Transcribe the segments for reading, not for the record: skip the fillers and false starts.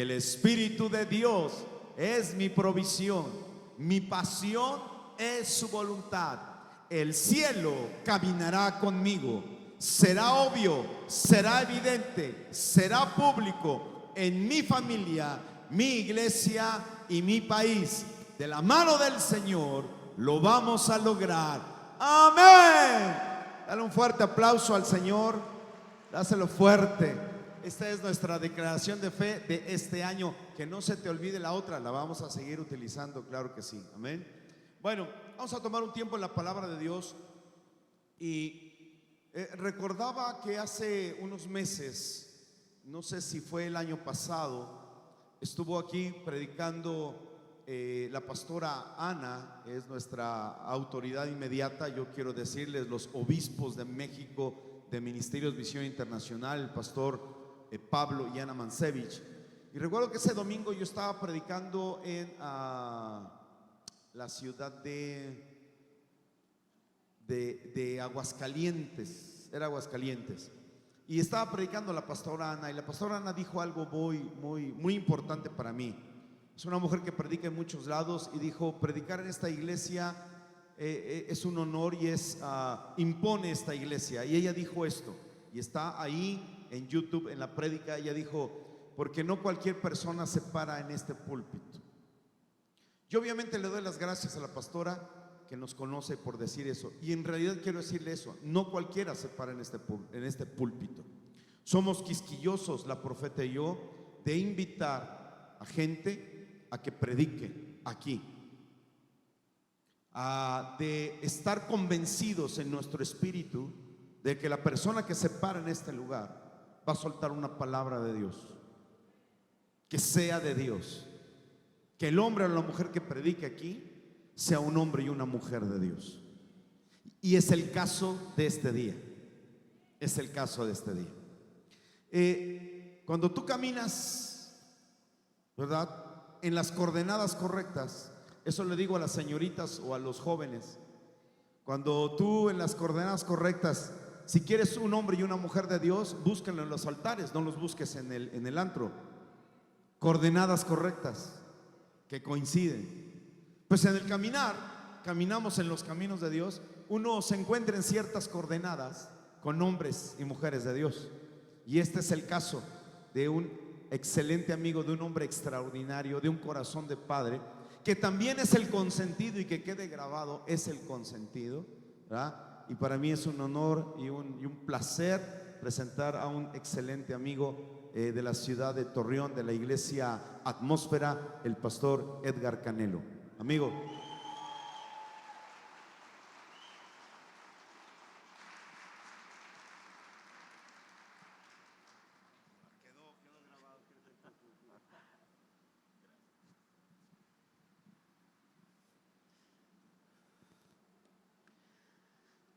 El Espíritu de Dios es mi provisión. Mi pasión es su voluntad. El cielo caminará conmigo. Será obvio, será evidente, será público en mi familia, mi iglesia y mi país. De la mano del Señor lo vamos a lograr. Amén. Dale un fuerte aplauso al Señor. Dáselo fuerte. Esta es nuestra declaración de fe de este año. Que no se te olvide la otra, la vamos a seguir utilizando, claro que sí. Amén. Bueno, vamos a tomar un tiempo en la palabra de Dios. Y recordaba que hace unos meses, no sé si fue el año pasado, estuvo aquí predicando la pastora Ana, es nuestra autoridad inmediata. Yo quiero decirles, los obispos de México de Ministerios Visión Internacional, el pastor Pablo y Ana Mancevich. Y recuerdo que ese domingo yo estaba predicando en la ciudad de Aguascalientes, era Aguascalientes, y estaba predicando la pastora Ana, y la pastora Ana dijo algo muy importante para mí. Es una mujer que predica en muchos lados, y dijo: predicar en esta iglesia es un honor y impone esta iglesia. Y ella dijo esto, y está ahí en YouTube en la prédica. Ella dijo: porque no cualquier persona se para en este púlpito. Yo obviamente le doy las gracias a la pastora que nos conoce por decir eso, y en realidad quiero decirle eso: no cualquiera se para en este púlpito. Somos quisquillosos, la profeta y yo, de invitar a gente a que predique aquí, de estar convencidos en nuestro espíritu de que la persona que se para en este lugar va a soltar una palabra de Dios, que sea de Dios, que el hombre o la mujer que predique aquí sea un hombre y una mujer de Dios. Y es el caso de este día. Es el caso de este día. Cuando tú caminas, ¿verdad?, en las coordenadas correctas, eso le digo a las señoritas o a los jóvenes. Cuando tú en las coordenadas correctas, si quieres un hombre y una mujer de Dios, búsquenlo en los altares, no los busques en el antro. Coordenadas correctas que coinciden. Pues en el caminar, caminamos en los caminos de Dios, uno se encuentra en ciertas coordenadas con hombres y mujeres de Dios. Y este es el caso de un excelente amigo, de un hombre extraordinario, de un corazón de padre, que también es el consentido, y que quede grabado, es el consentido, ¿verdad? Y para mí es un honor y un placer presentar a un excelente amigo de la ciudad de Torreón, de la iglesia Atmósfera, el pastor Edgar Canelo. Amigo.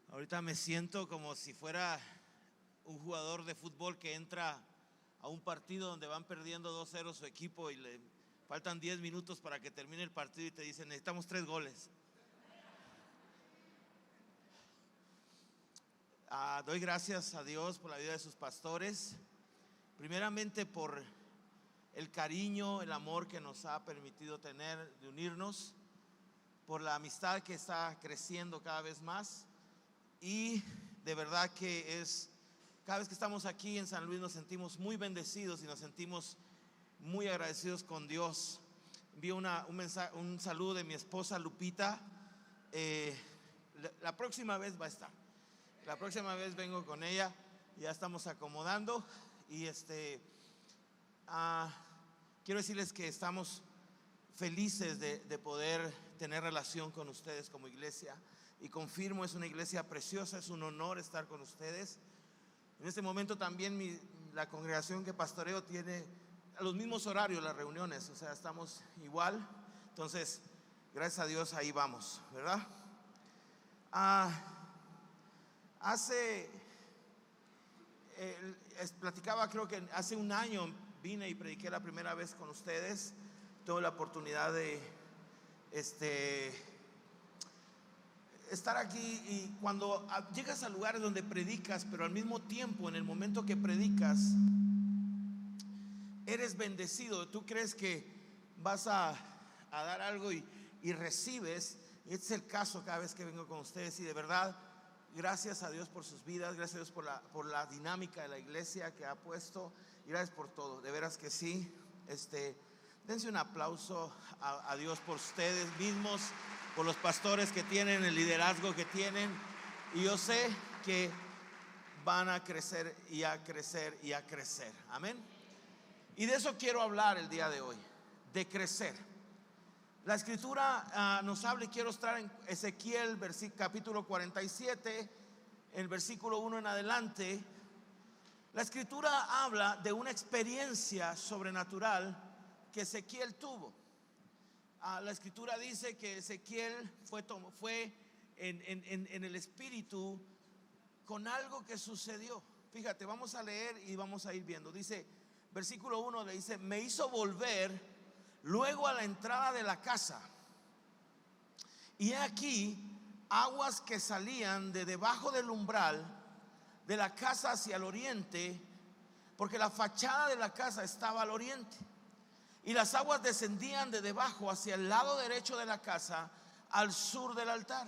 Ahorita me siento como si fuera un jugador de fútbol que entra a un partido donde van perdiendo 2-0 su equipo y le faltan 10 minutos para que termine el partido y te dicen: necesitamos 3 goles. Doy gracias a Dios por la vida de sus pastores, primeramente por el cariño, el amor que nos ha permitido tener, de unirnos, por la amistad que está creciendo cada vez más. Y de verdad que cada vez que estamos aquí en San Luis nos sentimos muy bendecidos y nos sentimos muy agradecidos con Dios. Envío un saludo de mi esposa Lupita. La próxima vez va a estar. La próxima vez vengo con ella. Ya estamos acomodando. Y quiero decirles que estamos felices de poder tener relación con ustedes como iglesia. Y confirmo, es una iglesia preciosa, es un honor estar con ustedes. En este momento también la congregación que pastoreo tiene a los mismos horarios las reuniones, o sea, estamos igual. Entonces, gracias a Dios ahí vamos, ¿verdad? Platicaba, creo que hace un año vine y prediqué la primera vez con ustedes. Tuve la oportunidad de estar aquí, y cuando llegas a lugares donde predicas, pero al mismo tiempo en el momento que predicas eres bendecido. Tú crees que vas a dar algo y recibes. Y este es el caso cada vez que vengo con ustedes. Y de verdad, gracias a Dios por sus vidas. Gracias a Dios por la dinámica de la iglesia que ha puesto. Y gracias por todo. De veras que sí. Dense un aplauso a Dios por ustedes mismos, por los pastores que tienen, el liderazgo que tienen. Y yo sé que van a crecer y a crecer y a crecer. Amén. Y de eso quiero hablar el día de hoy, de crecer. La escritura nos habla, y quiero estar en Ezequiel capítulo 47, el versículo 1 en adelante. La escritura habla de una experiencia sobrenatural que Ezequiel tuvo. La escritura dice que Ezequiel fue en el espíritu con algo que sucedió. Fíjate, vamos a leer y vamos a ir viendo. Dice, versículo 1 le dice: me hizo volver luego a la entrada de la casa, y he aquí aguas que salían de debajo del umbral de la casa hacia el oriente, porque la fachada de la casa estaba al oriente, y las aguas descendían de debajo hacia el lado derecho de la casa, al sur del altar.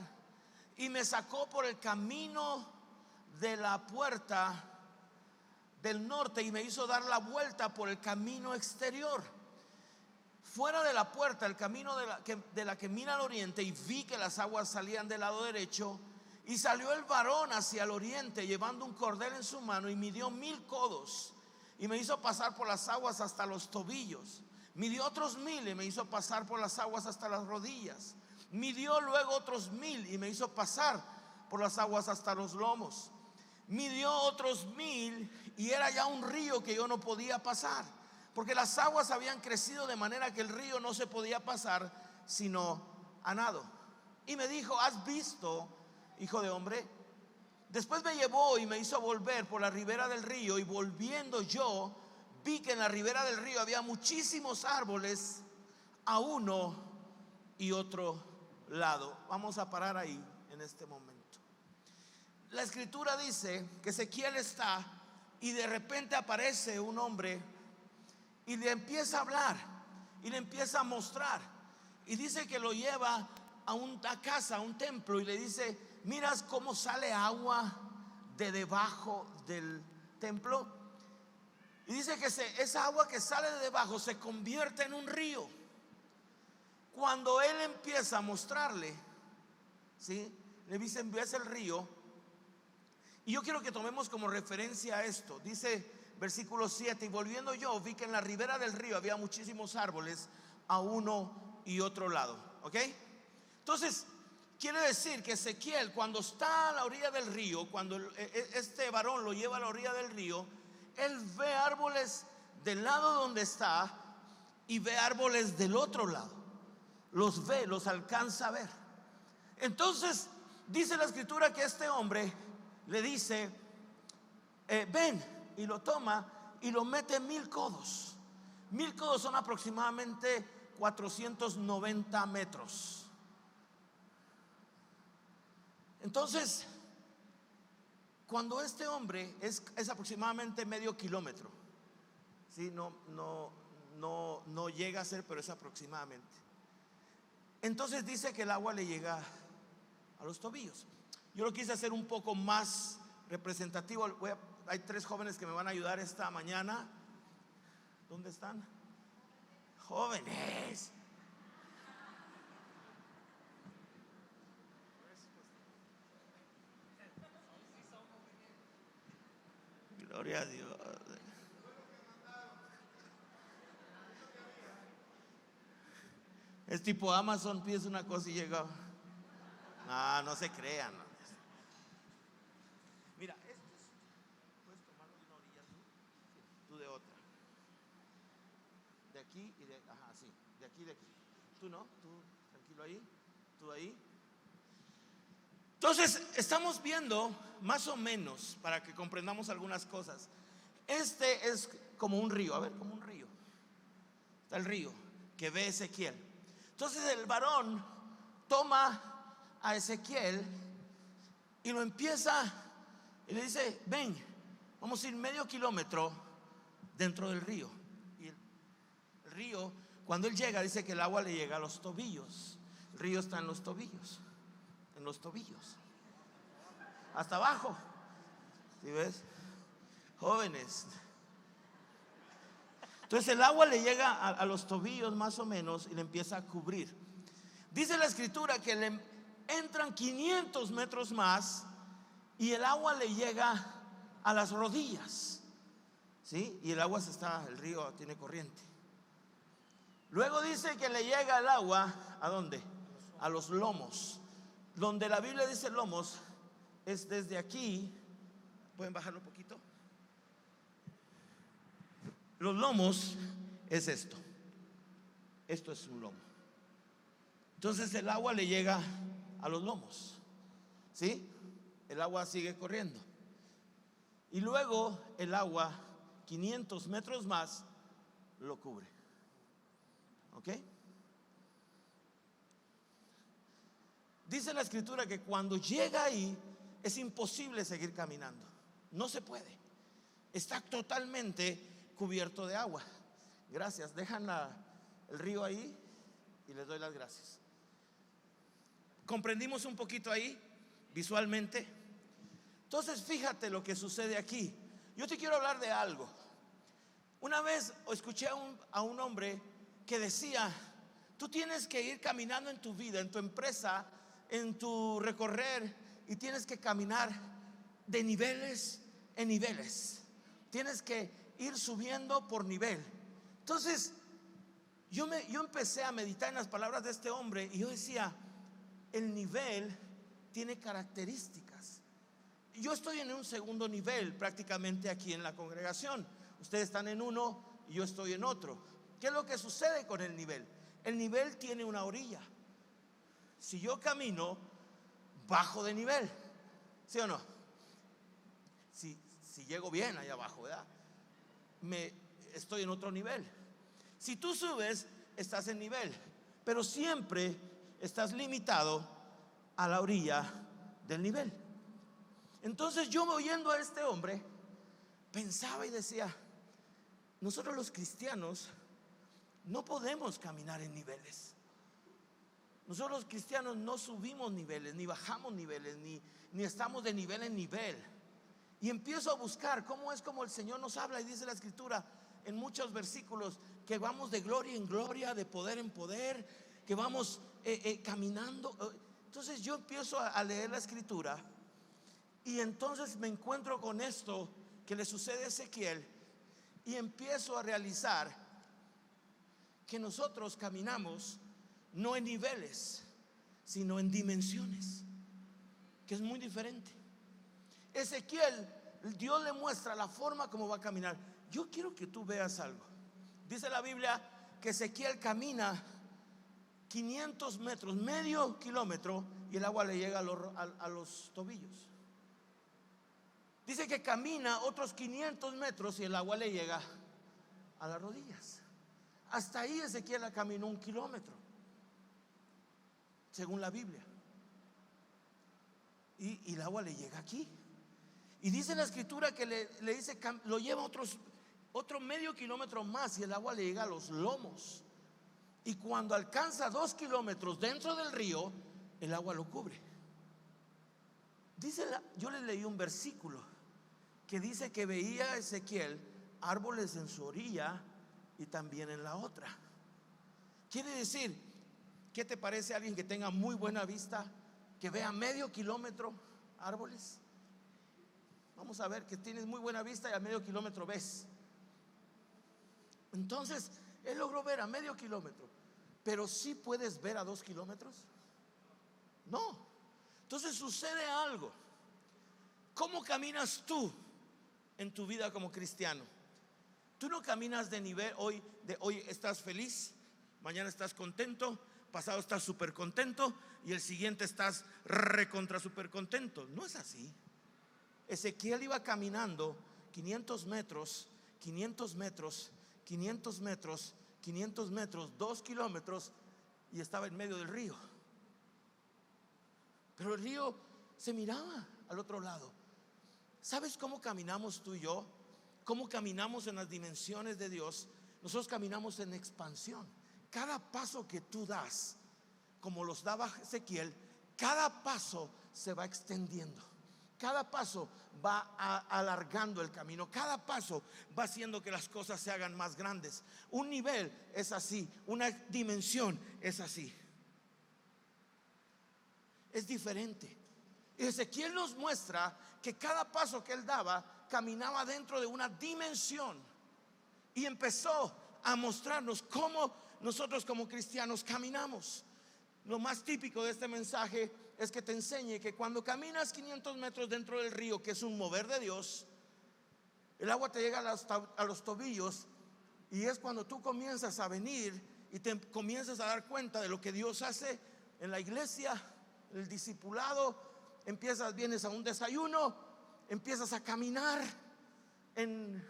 Y me sacó por el camino de la puerta del norte y me hizo dar la vuelta por el camino exterior, fuera de la puerta, el camino de la que mira al oriente, y vi que las aguas salían del lado derecho. Y salió el varón hacia el oriente llevando un cordel en su mano, y midió 1000 codos y me hizo pasar por las aguas hasta los tobillos. Midió otros 1000 y me hizo pasar por las aguas hasta las rodillas. Midió luego otros 1000 y me hizo pasar por las aguas hasta los lomos. Midió otros 1000 y era ya un río que yo no podía pasar, porque las aguas habían crecido de manera que el río no se podía pasar sino a nado. Y me dijo: ¿has visto, hijo de hombre? Después me llevó y me hizo volver por la ribera del río, y volviendo yo vi que en la ribera del río había muchísimos árboles a uno y otro lado. Vamos a parar ahí en este momento. La escritura dice que Ezequiel está, y de repente aparece un hombre y le empieza a hablar y le empieza a mostrar, y dice que lo lleva a una casa, a un templo, y le dice: miras cómo sale agua de debajo del templo. Y dice que esa agua que sale de debajo se convierte en un río. Cuando él empieza a mostrarle, ¿sí?, le dice: ves el río. Y yo quiero que tomemos como referencia esto. Dice versículo 7: y volviendo yo vi que en la ribera del río había muchísimos árboles a uno y otro lado. ¿Ok? Entonces quiere decir que Ezequiel, cuando está a la orilla del río, cuando este varón lo lleva a la orilla del río, él ve árboles del lado donde está y ve árboles del otro lado. Los ve, los alcanza a ver. Entonces dice la escritura que este hombre le dice: ven, y lo toma y lo mete en 1000 codos. 1000 codos son aproximadamente 490 metros. Entonces, cuando este hombre es aproximadamente medio kilómetro, ¿sí? No llega a ser, pero es aproximadamente. Entonces dice que el agua le llega a los tobillos. Yo lo quise hacer un poco más representativo. Hay 3 jóvenes que me van a ayudar esta mañana. ¿Dónde están? Jóvenes. Gloria a Dios. Es tipo Amazon, pides una cosa y llega. No se crean. Mira, puedes tomarlo de una orilla tú de otra. De aquí y de, sí, de aquí y de aquí. Tú no, tú tranquilo ahí, tú ahí. Entonces, estamos viendo más o menos, para que comprendamos algunas cosas. Este es como un río, a ver, como un río. Está el río que ve Ezequiel. Entonces el varón toma a Ezequiel y lo empieza, y le dice: ven, vamos a ir medio kilómetro dentro del río. Y él el río, cuando él llega, dice que el agua le llega a los tobillos. El río está en los tobillos, hasta abajo. ¿Sí ves? Jóvenes. Entonces el agua le llega a los tobillos más o menos y le empieza a cubrir. Dice la escritura que le entran 500 metros más y el agua le llega a las rodillas. ¿Sí? Y el agua el río tiene corriente. Luego dice que le llega el agua, ¿a dónde? A los lomos. Donde la Biblia dice lomos es desde aquí. ¿Pueden bajarlo un poquito? Los lomos es esto. Esto es un lomo. Entonces el agua le llega a los lomos. ¿Sí? El agua sigue corriendo. Y luego el agua, 500 metros más, lo cubre. ¿Ok? Dice la escritura que cuando llega ahí es imposible seguir caminando. No se puede. Está totalmente cubierto de agua. Gracias. Dejan el río ahí y les doy las gracias. ¿Comprendimos un poquito ahí visualmente? Entonces fíjate lo que sucede aquí. Yo te quiero hablar de algo. Una vez escuché a un hombre que decía: tú tienes que ir caminando en tu vida, en tu empresa, en tu recorrer, y tienes que caminar de niveles en niveles. Tienes que ir subiendo por nivel. Entonces yo empecé a meditar en las palabras de este hombre y yo decía: el nivel tiene características. Yo estoy en un segundo nivel prácticamente aquí en la congregación. Ustedes están en uno y yo estoy en otro. ¿Qué es lo que sucede con el nivel? El nivel tiene una orilla. Si yo camino, bajo de nivel, ¿sí o no? Si llego bien allá abajo, ¿verdad? Estoy en otro nivel. Si tú subes, estás en nivel, pero siempre estás limitado a la orilla del nivel. Entonces yo, oyendo a este hombre, pensaba y decía: nosotros los cristianos no podemos caminar en niveles. Nosotros los cristianos no subimos niveles, ni bajamos niveles, ni estamos de nivel en nivel. Y empiezo a buscar cómo es como el Señor nos habla, y dice la escritura en muchos versículos que vamos de gloria en gloria, de poder en poder, que vamos caminando. Entonces yo empiezo a leer la escritura y entonces me encuentro con esto que le sucede a Ezequiel, y empiezo a realizar que nosotros caminamos no en niveles, sino en dimensiones, que es muy diferente. Ezequiel, Dios le muestra la forma como va a caminar. Yo quiero que tú veas algo. Dice la Biblia que Ezequiel camina 500 metros, medio kilómetro, y el agua le llega a los tobillos. Dice que camina otros 500 metros y el agua le llega a las rodillas. Hasta ahí Ezequiel caminó 1 kilómetro, según la Biblia. Y el agua le llega aquí. Y dice la escritura que le dice, lo lleva otro medio kilómetro más y el agua le llega a los lomos. Y cuando alcanza 2 kilómetros dentro del río, el agua lo cubre. Yo le leí un versículo que dice que veía a Ezequiel árboles en su orilla y también en la otra. Quiere decir, ¿qué te parece alguien que tenga muy buena vista, que vea medio kilómetro árboles? Vamos a ver que tienes muy buena vista y a medio kilómetro ves. Entonces él logró ver a medio kilómetro, pero ¿sí puedes ver a 2 kilómetros? No. Entonces sucede algo. ¿Cómo caminas tú en tu vida como cristiano? Tú no caminas de nivel. Hoy estás feliz, mañana estás contento, pasado estás súper contento y el siguiente estás recontra súper contento. No es así. Ezequiel iba caminando 500 metros, 500 metros, 500 metros, 500 metros, 2 kilómetros, y estaba en medio del río. Pero el río se miraba al otro lado. ¿Sabes cómo caminamos tú y yo? ¿Cómo caminamos en las dimensiones de Dios? nosotros caminamos en expansión. Cada paso que tú das, como los daba Ezequiel, cada paso se va extendiendo. Cada paso va alargando el camino. Cada paso va haciendo que las cosas se hagan más grandes. Un nivel es así, una dimensión es así. Es diferente. Y Ezequiel nos muestra que cada paso que él daba caminaba dentro de una dimensión. Y empezó a mostrarnos cómo nosotros como cristianos caminamos. Lo más típico de este mensaje es que te enseñe que cuando caminas 500 metros dentro del río, que es un mover de Dios, el agua te llega a los tobillos, y es cuando tú comienzas a venir y te comienzas a dar cuenta de lo que Dios hace en la iglesia, el discipulado. Vienes a un desayuno, empiezas a caminar en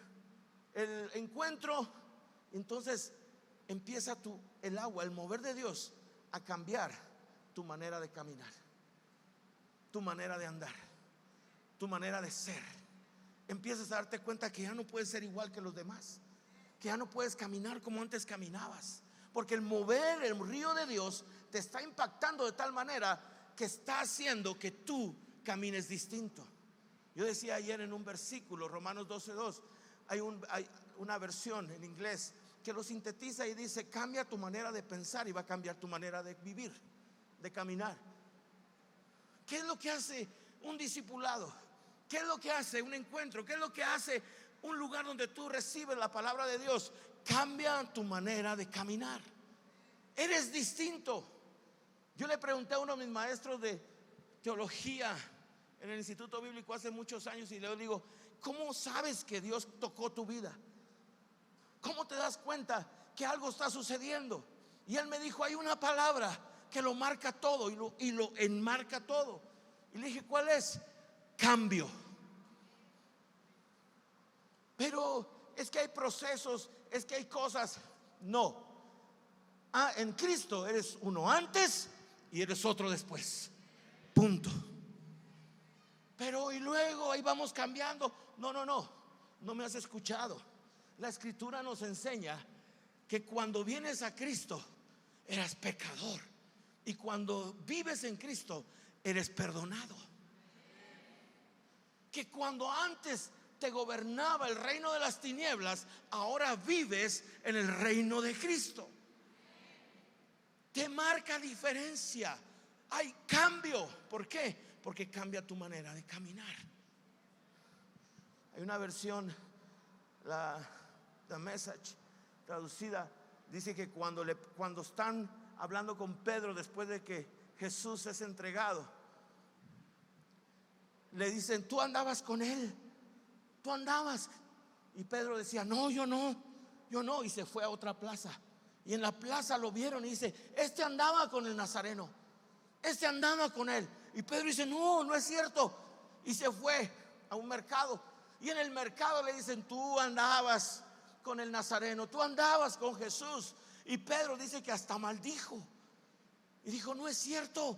el encuentro, entonces empieza el agua, el mover de Dios a cambiar tu manera de caminar, tu manera de andar, tu manera de ser. Empiezas a darte cuenta que ya no puedes ser igual que los demás, que ya no puedes caminar como antes caminabas, porque el mover, el río de Dios te está impactando de tal manera que está haciendo que tú camines distinto. Yo decía ayer en un versículo, Romanos 12:2, hay una versión en inglés que lo sintetiza y dice: cambia tu manera de pensar y va a cambiar tu manera de vivir, de caminar. ¿Qué es lo que hace un discipulado? ¿Qué es lo que hace un encuentro? ¿Qué es lo que hace un lugar donde tú recibes la palabra de Dios? Cambia tu manera de caminar. Eres distinto. Yo le pregunté a uno de mis maestros de teología en el Instituto Bíblico hace muchos años, y le digo: ¿cómo sabes que Dios tocó tu vida? ¿Cómo te das cuenta que algo está sucediendo? Y él me dijo: hay una palabra que lo marca todo y lo enmarca todo. Y le dije: ¿cuál es? Cambio. Pero es que hay procesos, es que hay cosas. No. En Cristo eres uno antes y eres otro después. Punto. Pero y luego ahí vamos cambiando. No me has escuchado. La escritura nos enseña que cuando vienes a Cristo eras pecador, y cuando vives en Cristo eres perdonado. Que cuando antes te gobernaba el reino de las tinieblas, ahora vives en el reino de Cristo. Te marca diferencia. Hay cambio. ¿Por qué? Porque cambia tu manera de caminar. Hay una versión, The Message traducida, dice que cuando están hablando con Pedro después de que Jesús es entregado, le dicen: tú andabas con él, tú andabas. Y Pedro decía: no, yo no. Y se fue a otra plaza, y en la plaza lo vieron y dice: este andaba con el Nazareno, este andaba con él. Y Pedro dice: no es cierto. Y se fue a un mercado, y en el mercado le dicen: tú andabas con el Nazareno, tú andabas con Jesús. Y Pedro dice que hasta maldijo y dijo: no es cierto.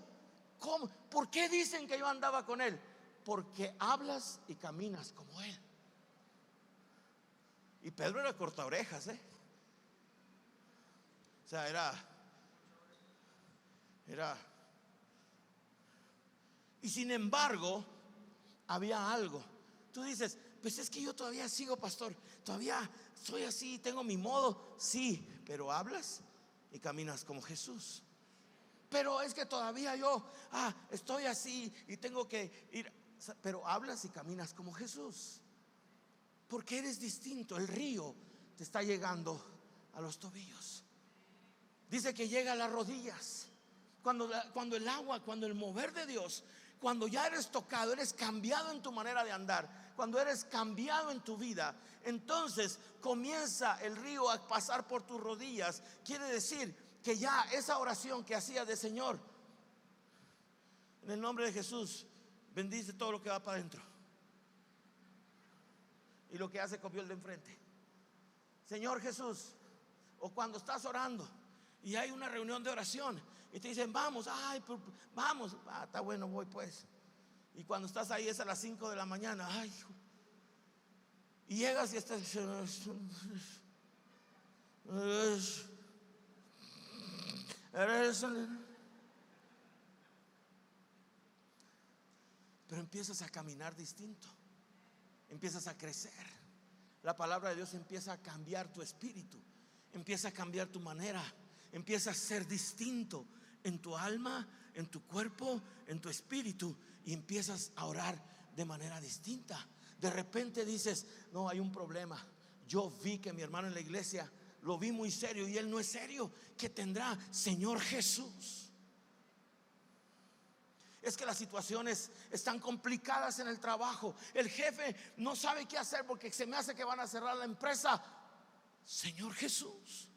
¿Cómo? ¿Por qué dicen que yo andaba con él? Porque hablas y caminas como él. Y Pedro era corta orejas, O sea, era. Y sin embargo, había algo. Tú dices: pues es que yo todavía sigo, pastor, todavía soy así, tengo mi modo. Sí, pero hablas y caminas como Jesús. Pero es que todavía yo estoy así y tengo que ir. Pero hablas y caminas como Jesús, porque eres distinto. El río te está llegando a los tobillos. Dice que llega a las rodillas. Cuando el agua, cuando el mover de Dios, cuando ya eres tocado, eres cambiado en tu manera de andar, cuando eres cambiado en tu vida, entonces comienza el río a pasar por tus rodillas. Quiere decir que ya esa oración que hacías de: Señor, en el nombre de Jesús, bendice todo lo que va para adentro, y lo que hace copió el de enfrente. Señor Jesús. O cuando estás orando y hay una reunión de oración y te dicen: vamos, vamos, está bueno, voy pues. Y cuando estás ahí es a las 5 de la mañana, y llegas y estás, Pero empiezas a caminar distinto, empiezas a crecer. La palabra de Dios empieza a cambiar tu espíritu, empieza a cambiar tu manera, empieza a ser distinto en tu alma, en tu cuerpo, en tu espíritu, y empiezas a orar de manera distinta. De repente dices: no, hay un problema. Yo vi que mi hermano en la iglesia lo vi muy serio y él no es serio. ¿Qué tendrá? Señor Jesús. Es que las situaciones están complicadas en el trabajo. El jefe no sabe qué hacer porque se me hace que van a cerrar la empresa. Señor Jesús.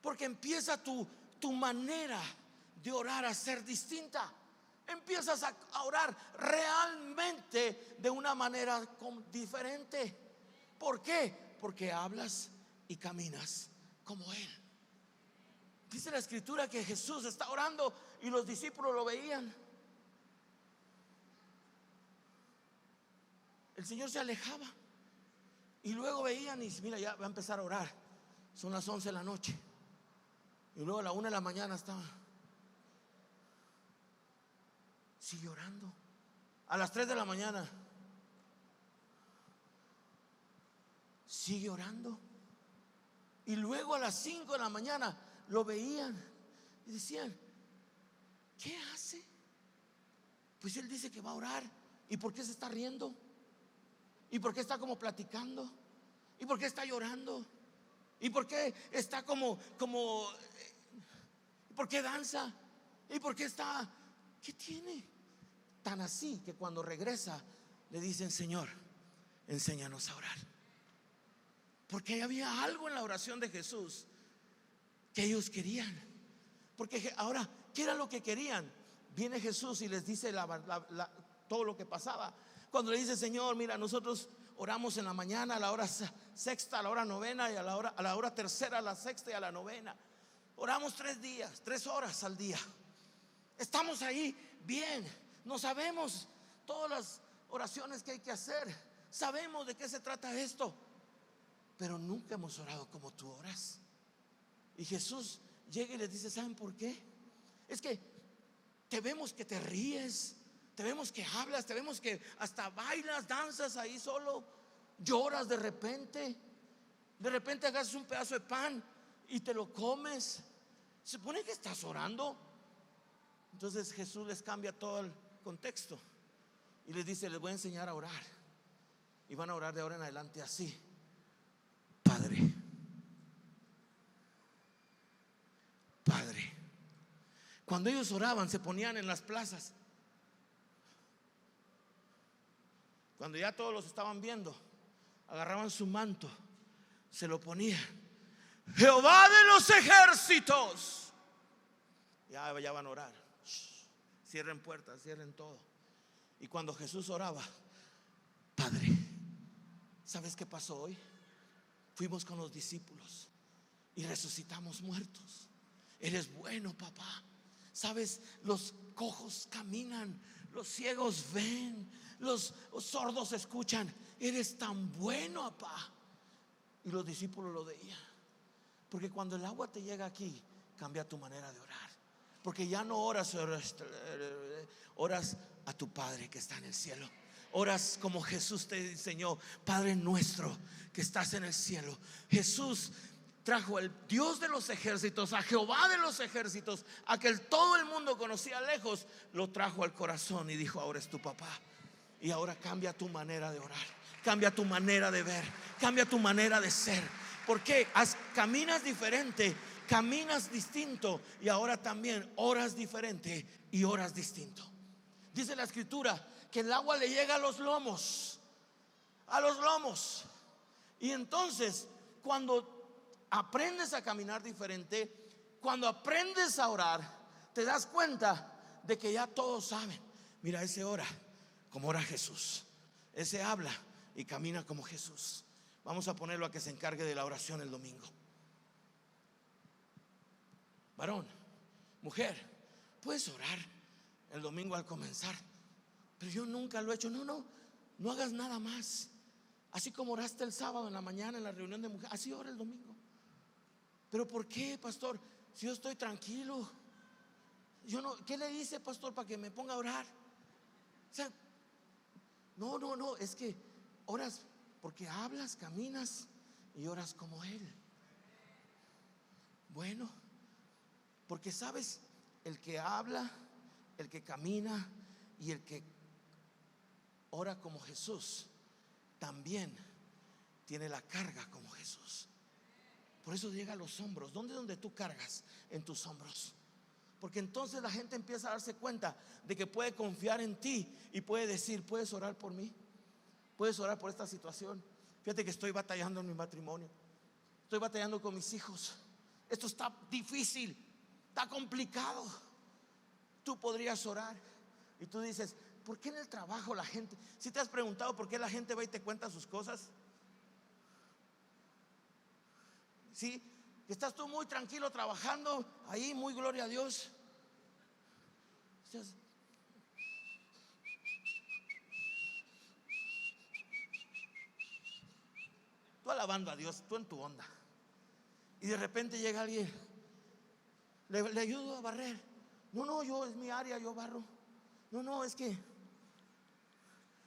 Porque empieza tu manera de orar a ser distinta. Empiezas a orar realmente de una manera diferente. ¿Por qué? Porque hablas y caminas como Él. Dice la escritura que Jesús está orando y los discípulos lo veían. El Señor se alejaba y luego veían y mira, ya va a empezar a orar. Son las 11 de la noche y luego a la 1 de la mañana estaba. Sigue orando. A las 3 de la mañana sigue orando. Y luego a las 5 de la mañana lo veían y decían: ¿qué hace? Pues él dice que va a orar. ¿Y por qué se está riendo? ¿Y por qué está como platicando? ¿Y por qué está llorando? ¿Y por qué está como ¿por qué danza? ¿Y por qué está? ¿Qué tiene? Tan así que cuando regresa le dicen: Señor, enséñanos a orar. Porque había algo en la oración de Jesús que ellos querían. Porque ahora, ¿qué era lo que querían? Viene Jesús y les dice todo lo que pasaba. Cuando le dice: Señor, mira, nosotros oramos en la mañana, a la hora sexta, a la hora novena, y a la hora tercera, a la sexta y a la novena. Oramos 3 horas al día. Estamos ahí bien. No sabemos todas las oraciones que hay que hacer. Sabemos de qué se trata esto, pero nunca hemos orado como tú oras. Y Jesús llega y les dice: ¿saben por qué? Es que te vemos que te ríes, te vemos que hablas, te vemos que hasta bailas, danzas ahí solo, lloras de repente agarras un pedazo de pan y te lo comes. Se supone que estás orando. Entonces Jesús les cambia todo el contexto y les dice: les voy a enseñar a orar. Y van a orar de ahora en adelante así: Padre, Padre. Cuando ellos oraban se ponían en las plazas. Cuando ya todos los estaban viendo, agarraban su manto, se lo ponían: Jehová de los ejércitos. Ya van a orar. Cierren puertas, cierren todo. Y cuando Jesús oraba: Padre, ¿sabes qué pasó hoy? Fuimos con los discípulos y resucitamos muertos. Eres bueno, papá. Sabes, los cojos caminan, los ciegos ven, los sordos escuchan. Eres tan bueno, papá. Y los discípulos lo veían. Porque cuando el agua te llega aquí, cambia tu manera de orar. Porque ya no oras a tu Padre que está en el cielo. Oras como Jesús te enseñó: Padre nuestro que estás en el cielo. Jesús trajo el Dios de los ejércitos, a Jehová de los ejércitos, a que todo el mundo conocía lejos, lo trajo al corazón y dijo: ahora es tu papá. Y ahora cambia tu manera de orar, cambia tu manera de ver, cambia tu manera de ser. Porque caminas diferente, caminas distinto, y ahora también oras diferente y oras distinto. Dice la escritura que el agua le llega a los lomos. Y entonces, cuando aprendes a caminar diferente, cuando aprendes a orar, te das cuenta de que ya todos saben: mira, ese ora como ora Jesús, ese habla y camina como Jesús. Vamos a ponerlo a que se encargue de la oración el domingo. Varón, mujer, puedes orar el domingo al comenzar, pero yo nunca lo he hecho. No hagas nada más. Así como oraste el sábado en la mañana en la reunión de mujeres, así ora el domingo. pero ¿por qué, pastor? Si yo estoy tranquilo, yo no, ¿qué le hice, pastor, para que me ponga a orar? O sea, no, es que oras porque hablas, caminas y oras como Él. Bueno, porque sabes, el que habla, el que camina y el que ora como Jesús también tiene la carga como Jesús. Por eso llega a los hombros. ¿Dónde es donde tú cargas? En tus hombros. Porque entonces la gente empieza a darse cuenta de que puede confiar en ti y puede decir: ¿puedes orar por mí? ¿Puedes orar por esta situación? Fíjate que estoy batallando en mi matrimonio, estoy batallando con mis hijos, esto está difícil, está complicado. Tú podrías orar. Y tú dices: ¿por qué en el trabajo la gente? ¿Si te has preguntado por qué la gente va y te cuenta sus cosas? ¿Sí? Que estás tú muy tranquilo trabajando ahí, muy gloria a Dios. Tú alabando a Dios, tú en tu onda, y de repente llega alguien, le ayudo a barrer. No, yo es mi área, yo barro. No, es que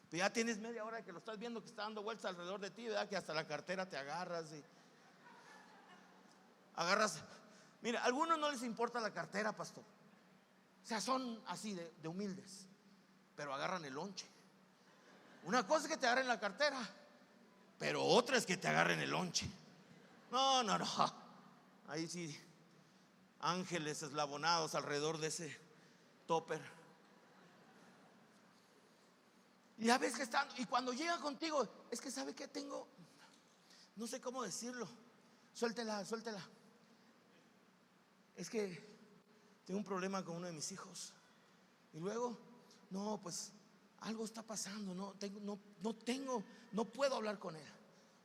pues ya tienes media hora que lo estás viendo que está dando vueltas alrededor de ti, ¿verdad? Que hasta la cartera te agarras y agarras. Mira, a algunos no les importa la cartera, pastor. O sea, son así de humildes, pero agarran el lonche. Una cosa es que te agarren la cartera, pero otra es que te agarren el lonche. No. Ahí sí, ángeles eslabonados alrededor de ese topper. Y ya ves que están, y cuando llega contigo, es que sabe que tengo, no sé cómo decirlo, suéltela. Es que tengo un problema con uno de mis hijos. Y luego, no, pues algo está pasando, no puedo hablar con él,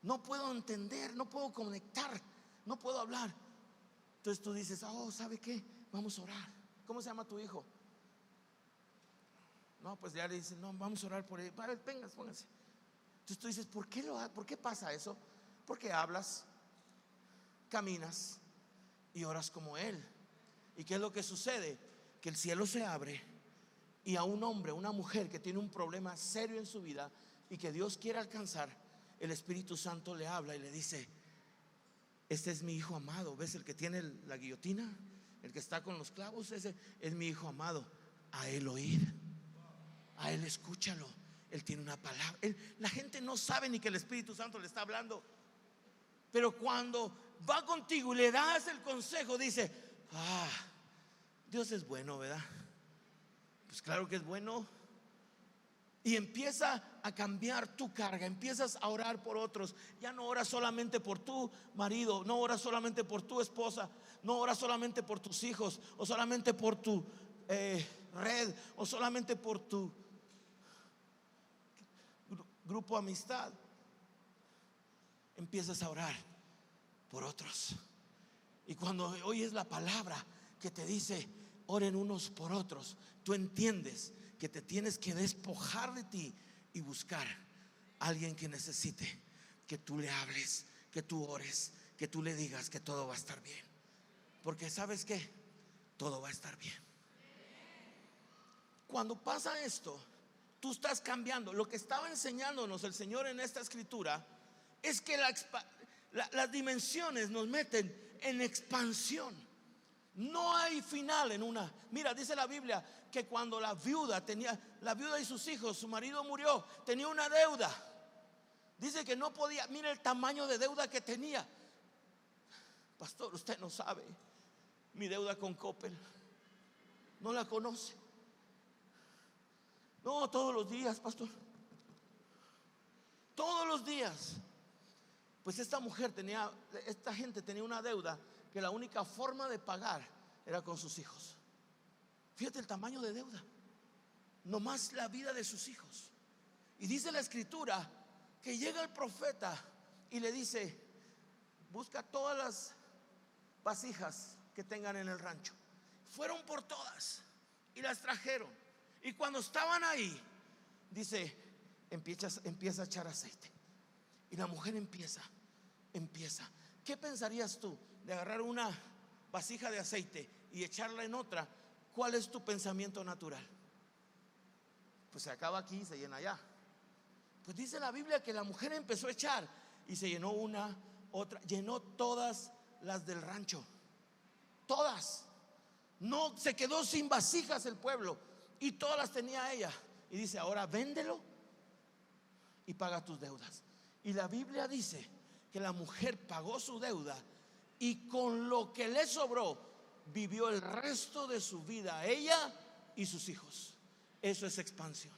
no puedo entender, no puedo conectar, no puedo hablar. Entonces tú dices: oh, ¿sabe qué? Vamos a orar. ¿Cómo se llama tu hijo? No, pues ya le dicen: no, vamos a orar por él. Venga, pónganse. Entonces tú dices: ¿por qué pasa eso? Porque hablas, caminas y oras como él. ¿Y qué es lo que sucede? Que el cielo se abre y a un hombre, una mujer que tiene un problema serio en su vida y que Dios quiere alcanzar, el Espíritu Santo le habla y le dice: este es mi hijo amado. ¿Ves el que tiene la guillotina? El que está con los clavos, ese es mi hijo amado. A él oír, a él escúchalo. Él tiene una palabra. La gente no sabe ni que el Espíritu Santo le está hablando, pero cuando va contigo y le das el consejo, dice: Dios es bueno, ¿verdad? Pues claro que es bueno. Y empieza a cambiar tu carga, empiezas a orar por otros. Ya no oras solamente por tu marido, no oras solamente por tu esposa, no oras solamente por tus hijos, o solamente por tu red, o solamente por tu grupo amistad. Empiezas a orar por otros. Y cuando oyes la palabra que te dice: oren unos por otros, tú entiendes que te tienes que despojar de ti y buscar a alguien que necesite que tú le hables, que tú ores, que tú le digas que todo va a estar bien. Porque ¿sabes qué? Todo va a estar bien. Cuando pasa esto, tú estás cambiando. Lo que estaba enseñándonos el Señor en esta escritura es que las dimensiones nos meten en expansión. No hay final en una. Mira, dice la Biblia que cuando la viuda y sus hijos, su marido murió, tenía una deuda. Dice que no podía. Mira el tamaño de deuda que tenía. Pastor, usted no sabe mi deuda con Coppel. No la conoce. No, todos los días, pastor. Todos los días. Pues esta gente tenía una deuda que la única forma de pagar era con sus hijos. Fíjate el tamaño de deuda, nomás la vida de sus hijos. Y dice la escritura que llega el profeta y le dice: busca todas las vasijas que tengan en el rancho. Fueron por todas y las trajeron. Y cuando estaban ahí, dice, empieza a echar aceite. Y la mujer empieza. ¿Qué pensarías tú de agarrar una vasija de aceite y echarla en otra, ¿cuál es tu pensamiento natural? Pues se acaba aquí y se llena allá. Pues dice la Biblia que la mujer empezó a echar y se llenó una, otra, llenó todas las del rancho, todas. No se quedó sin vasijas el pueblo y todas las tenía ella. Y dice, ahora véndelo y paga tus deudas. Y la Biblia dice que la mujer pagó su deuda y con lo que le sobró vivió el resto de su vida, ella y sus hijos. Eso es expansión.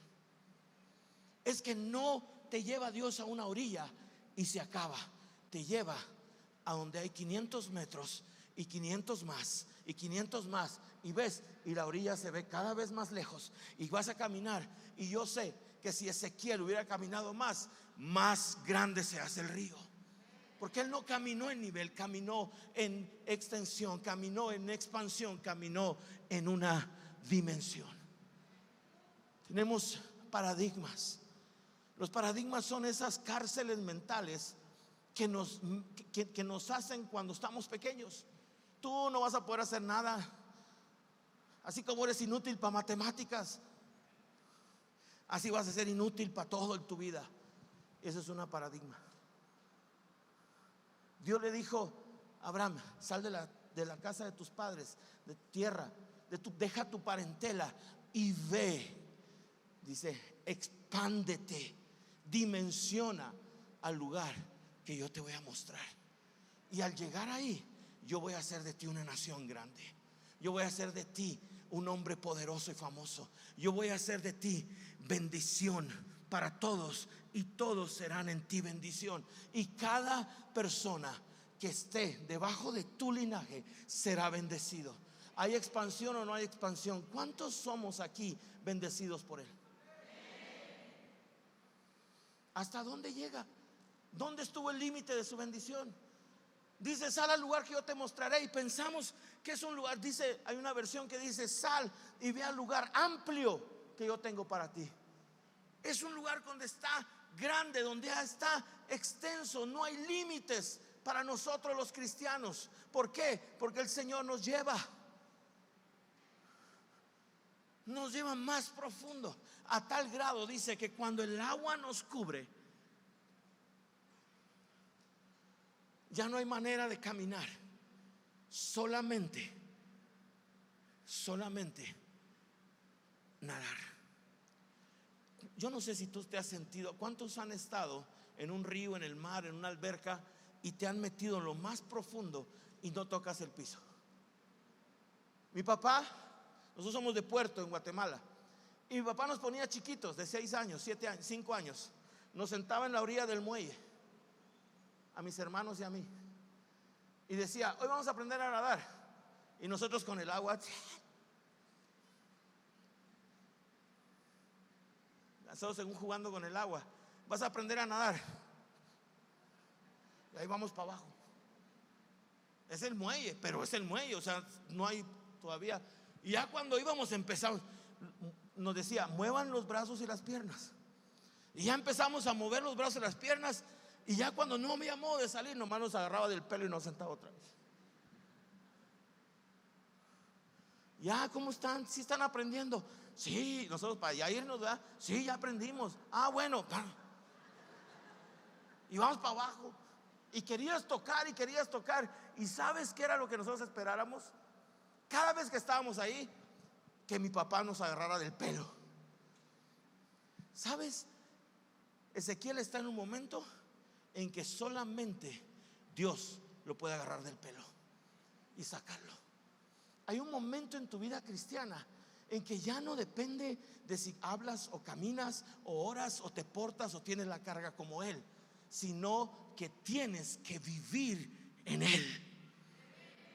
Es que no te lleva Dios a una orilla y se acaba. Te lleva a donde hay 500 metros y 500 más y 500 más, y ves, y la orilla se ve cada vez más lejos y vas a caminar. Y yo sé que si Ezequiel hubiera caminado más, más grande se hace el río, porque él no caminó en nivel, caminó en extensión, caminó en expansión, caminó en una dimensión. Tenemos paradigmas. Los paradigmas son esas cárceles mentales que nos hacen cuando estamos pequeños. Tú no vas a poder hacer nada, así como eres inútil para matemáticas, así vas a ser inútil para todo en tu vida. Ese es un paradigma. Dios le dijo a Abraham, sal de la casa de tus padres, de tierra, deja tu parentela y ve. Dice, expándete, dimensiona al lugar que yo te voy a mostrar. Y al llegar ahí, yo voy a hacer de ti una nación grande. Yo voy a hacer de ti un hombre poderoso y famoso. Yo voy a hacer de ti bendición para todos, y todos serán en ti bendición. Y cada persona que esté debajo de tu linaje será bendecido. ¿Hay expansión o no hay expansión? ¿Cuántos somos aquí bendecidos por Él? ¿Hasta dónde llega? ¿Dónde estuvo el límite de su bendición? Dice, sal al lugar que yo te mostraré. Y pensamos que es un lugar, dice, hay una versión que dice, sal y ve al lugar amplio que yo tengo para ti. Es un lugar donde está grande, donde está extenso. No hay límites para nosotros los cristianos. ¿Por qué? Porque el Señor nos lleva más profundo, a tal grado, dice, que cuando el agua nos cubre, ya no hay manera de caminar, solamente nadar. Yo no sé si tú te has sentido, ¿cuántos han estado en un río, en el mar, en una alberca, y te han metido en lo más profundo y no tocas el piso? Mi papá, nosotros somos de Puerto, en Guatemala, y mi papá nos ponía chiquitos, de 6 años, 7 años, 5 años, nos sentaba en la orilla del muelle, a mis hermanos y a mí, y decía, hoy vamos a aprender a nadar. Y nosotros con el agua, nosotros según jugando con el agua, vas a aprender a nadar. Y ahí vamos para abajo. Es el muelle, pero es el muelle, o sea, no hay todavía. Y ya cuando íbamos empezamos, nos decía, muevan los brazos y las piernas. Y ya empezamos a mover los brazos y las piernas. Y ya cuando no había modo de salir, nomás nos agarraba del pelo y nos sentaba otra vez. Ya, ¿cómo están? ¿Sí están aprendiendo? Sí, nosotros para ya irnos, ¿verdad? Sí, ya aprendimos. Ah, bueno. Y vamos para abajo. Y querías tocar y querías tocar. ¿Y sabes qué era lo que nosotros esperáramos? Cada vez que estábamos ahí, que mi papá nos agarrara del pelo. ¿Sabes? Ezequiel está en un momento en que solamente Dios lo puede agarrar del pelo y sacarlo. Hay un momento en tu vida cristiana en que ya no depende de si hablas o caminas o oras o te portas o tienes la carga como Él, sino que tienes que vivir en Él.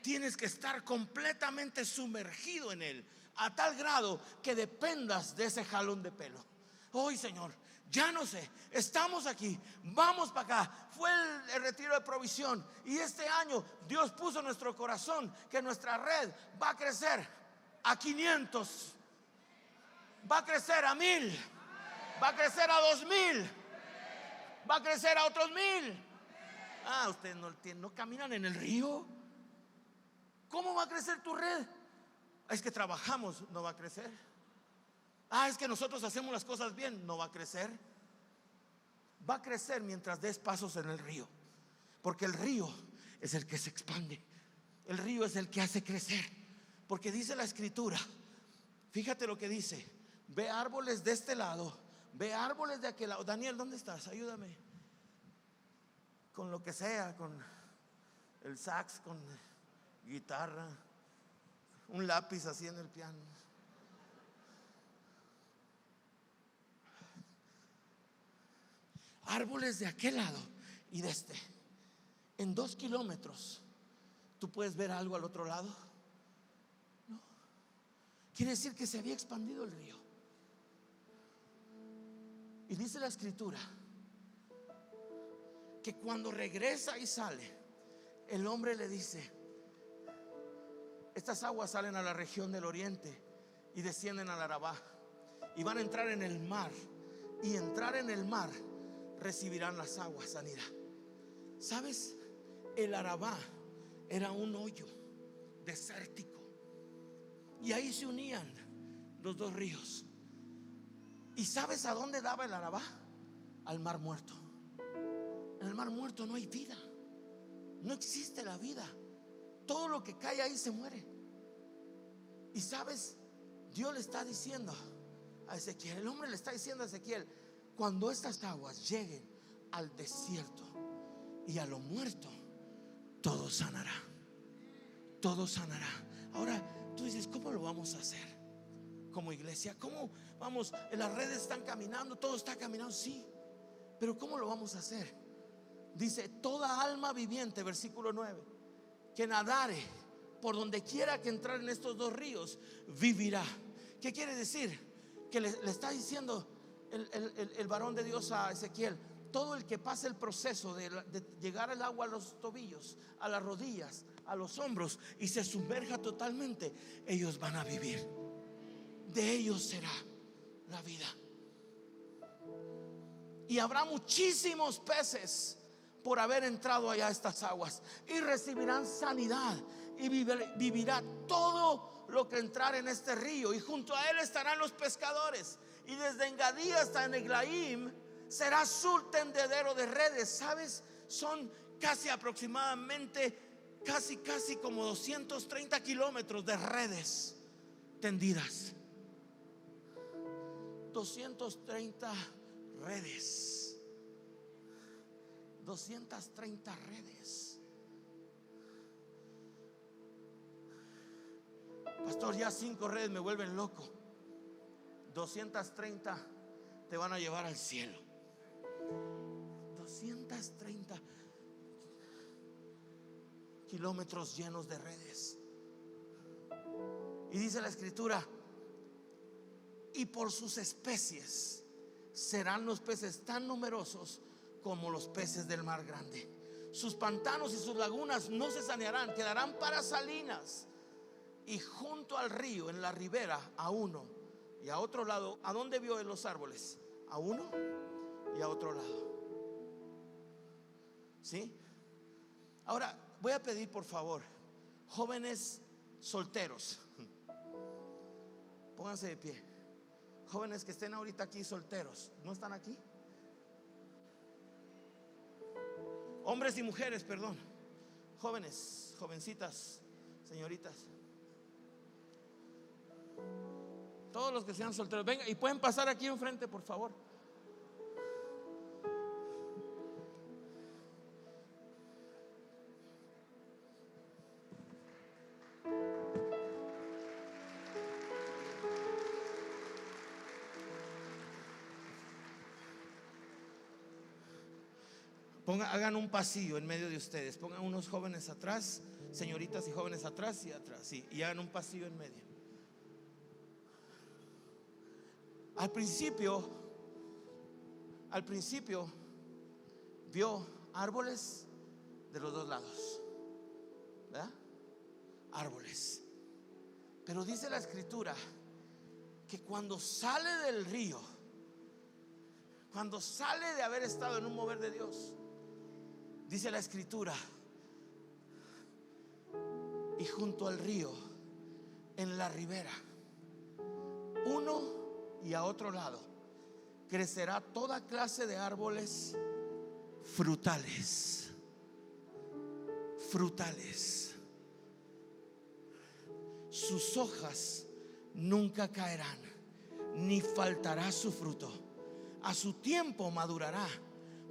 Tienes que estar completamente sumergido en Él, a tal grado que dependas de ese jalón de pelo. Hoy, Señor, ya no sé, estamos aquí, vamos para acá. Fue el retiro de provisión, y este año Dios puso en nuestro corazón que nuestra red va a crecer a 500, va a crecer a 1000, va a crecer a 2000, va a crecer a otros 1000. Ustedes no caminan en el río. ¿Cómo va a crecer tu red? Es que trabajamos, no va a crecer. Es que nosotros hacemos las cosas bien, no va a crecer. Va a crecer mientras des pasos en el río, porque el río es el que se expande, el río es el que hace crecer. Porque dice la escritura, fíjate lo que dice: ve árboles de este lado, ve árboles de aquel lado. Daniel, ¿dónde estás? Ayúdame con lo que sea, con el sax, con guitarra, un lápiz así en el piano. Árboles de aquel lado y de este. En 2 kilómetros, ¿tú puedes ver algo al otro lado? No. Quiere decir que se había expandido el río. Y dice la escritura que cuando regresa y sale, el hombre le dice: estas aguas salen a la región del oriente y descienden al Arabá y van a entrar en el mar, y entrar en el mar recibirán las aguas, sanidad. ¿Sabes? El Arabá era un hoyo desértico y ahí se unían los dos ríos. ¿Y sabes a dónde daba el Arabá? Al Mar Muerto. En el Mar Muerto no hay vida, no existe la vida. Todo lo que cae ahí se muere. Y sabes, Dios le está diciendo a Ezequiel, el hombre le está diciendo a Ezequiel: cuando estas aguas lleguen al desierto y a lo muerto, todo sanará. Todo sanará. Ahora tú dices: ¿cómo lo vamos a hacer como iglesia? ¿Cómo vamos? Las redes están caminando, todo está caminando, sí, pero ¿cómo lo vamos a hacer? Dice: toda alma viviente, versículo 9, que nadare por donde quiera que entrar en estos dos ríos, vivirá. ¿Qué quiere decir? Que le está diciendo el varón de Dios a Ezequiel: todo el que pase el proceso de llegar el agua a los tobillos, a las rodillas, a los hombros, y se sumerja totalmente, ellos van a vivir. De ellos será la vida. Y habrá muchísimos peces por haber entrado allá a estas aguas, y recibirán sanidad, y vivirá todo lo que entrar en este río, y junto a él estarán los pescadores, y desde Engadí hasta Eneglaim será su tendedero de redes. ¿Sabes? Son casi aproximadamente casi como 230 kilómetros de redes tendidas. 230 redes. 230 redes. Pastor, ya 5 redes me vuelven loco. 230 te van a llevar al cielo. 230 kilómetros llenos de redes. Y dice la escritura: y por sus especies serán los peces tan numerosos como los peces del mar grande. Sus pantanos y sus lagunas no se sanearán, quedarán para salinas. Y junto al río, en la ribera, a uno y a otro lado. ¿A dónde vio él los árboles? A uno y a otro lado. ¿Sí? Ahora voy a pedir, por favor, jóvenes solteros, pónganse de pie. Jóvenes que estén ahorita aquí solteros, ¿no están aquí? Hombres y mujeres, perdón. Jóvenes, jovencitas, señoritas. Todos los que sean solteros, venga, y pueden pasar aquí enfrente, por favor. Hagan un pasillo en medio de ustedes. Pongan unos jóvenes atrás, señoritas y jóvenes atrás y atrás, sí, y hagan un pasillo en medio. Al principio vio árboles de los dos lados, ¿verdad? Árboles. Pero dice la escritura que cuando sale del río, cuando sale de haber estado en un mover de Dios, dice la escritura y junto al río, en la ribera, uno y a otro lado, crecerá toda clase de árboles frutales. Frutales. Sus hojas nunca caerán, ni faltará su fruto. A su tiempo madurará,